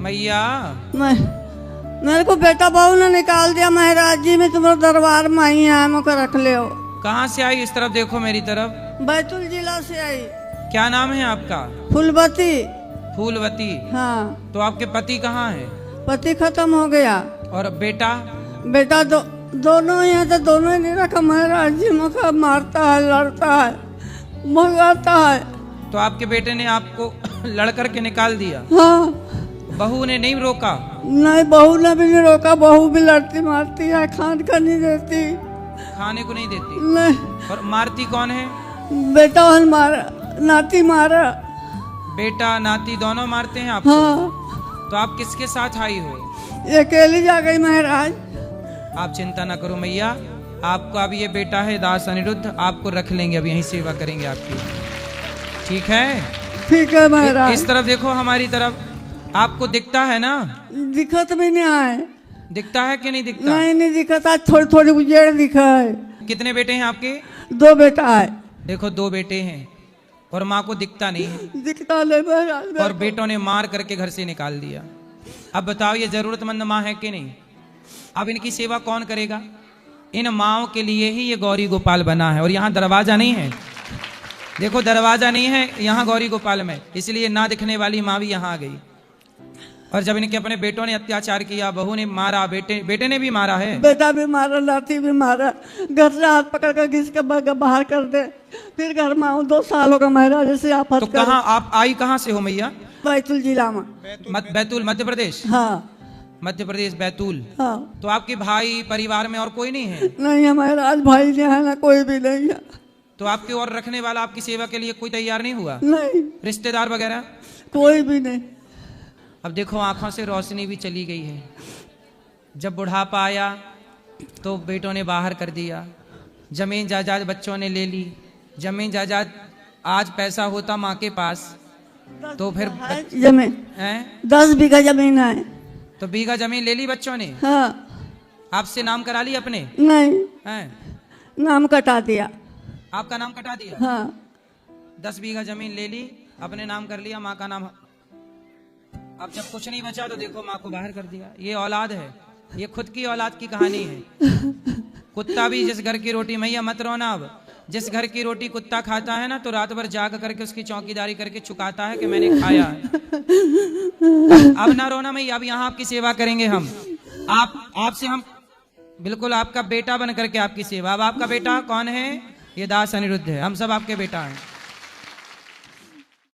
मैया मेरे को बेटा बहू ने निकाल दिया महाराज जी। में तुम्हारे दरबार में आई है, मुझे रख ले हो। कहाँ से आई? इस तरफ देखो, मेरी तरफ। बैतूल जिला से आई। क्या नाम है आपका? फूलवती। फूलवती। हाँ। तो आपके पति कहाँ है? पति खत्म हो गया। और बेटा? बेटा दोनों यहाँ तो दोनों ही नहीं रखा महाराज जी। मुझे मारता है, लड़ता है, भगाता है। तो आपके बेटे ने आपको लड़ करके निकाल दिया? हाँ। बहू ने नहीं रोका? नहीं, बहू ने भी नहीं रोका। बहू भी लड़ती मारती है, खान का नहीं देती, खाने को नहीं देती। नहीं। और मारती कौन है? बेटा मारा, नाती मारा। बेटा नाती दोनों मारते हैं आपको? हाँ। तो आप किसके साथ आई हो? अकेली जा गई महाराज। आप चिंता ना करो मैया, आपको अब ये बेटा है दास अनिरुद्ध, आपको रख लेंगे, अब यहीं सेवा करेंगे आपकी। ठीक है? ठीक है महाराज। इस तरफ देखो, हमारी तरफ। आपको दिखता है ना? दिखत भी नहीं आए। दिखता है कि नहीं दिखता? नहीं दिखता, थोड़ी थोड़ी उजेड़ दिखा है। कितने बेटे हैं आपके? 2 बेटा है। देखो 2 बेटे हैं और माँ को दिखता नहीं है। दिखता नहीं महाराज। और बेटों ने मार करके घर से निकाल दिया। अब बताओ, ये जरूरतमंद माँ है कि नहीं? अब इनकी सेवा कौन करेगा? इन माँओं के लिए ही ये गौरी गोपाल बना है। और यहाँ दरवाजा नहीं है, देखो दरवाजा नहीं है यहाँ गौरी गोपाल में, इसलिए ना दिखने वाली माँ भी यहाँ आ गई। और जब इनके अपने बेटों ने अत्याचार किया, बहू ने मारा, बेटे ने भी मारा है। बेटा भी मारा, नाती भी मारा। घर से हाथ पकड़ कर घिस के बाहर कर दे। फिर घर में आऊँ, 2 साल होगा महाराज से आप। तो कहाँ आप आई, कहाँ से हो मैया? बैतूल जिला में। बैतूल मध्य प्रदेश? हाँ। मध्य प्रदेश बैतूल। हाँ। तो आपके भाई परिवार में और कोई नहीं है? नहीं है महाराज, भाई नहीं है ना, कोई भी नहीं है। तो आपके और रखने वाला आपकी सेवा के लिए कोई तैयार नहीं हुआ? नहीं। रिश्तेदार वगैरह? कोई भी नहीं। अब देखो आंखों से रोशनी भी चली गई है। जब बुढ़ापा आया तो बेटों ने बाहर कर दिया, जमीन जायदाद बच्चों ने ले ली। जमीन जायदाद आज पैसा होता माँ के पास तो फिर जमीन हैं? 10 बीघा जमीन है। तो बीघा जमीन ले ली बच्चों ने? हाँ। आपसे नाम करा ली अपने? नहीं, हैं? नाम कटा दिया। आपका नाम कटा दिया? हाँ। 10 बीघा जमीन ले ली, अपने नाम कर लिया, माँ का नाम। अब जब कुछ नहीं बचा तो देखो माँ को बाहर कर दिया। ये औलाद है, ये खुद की औलाद की कहानी है। कुत्ता भी जिस घर की रोटी, मैया मत रोना, अब जिस घर की रोटी कुत्ता खाता है ना, तो रात भर जाग करके उसकी चौकीदारी करके चुकाता है कि मैंने खाया है। अब ना रोना मैया, अब यहाँ आपकी सेवा करेंगे हम। आपसे हम बिल्कुल आपका बेटा बन करके आपकी सेवा। अब आपका बेटा कौन है? ये दास अनिरुद्ध है, हम सब आपके बेटा हैं।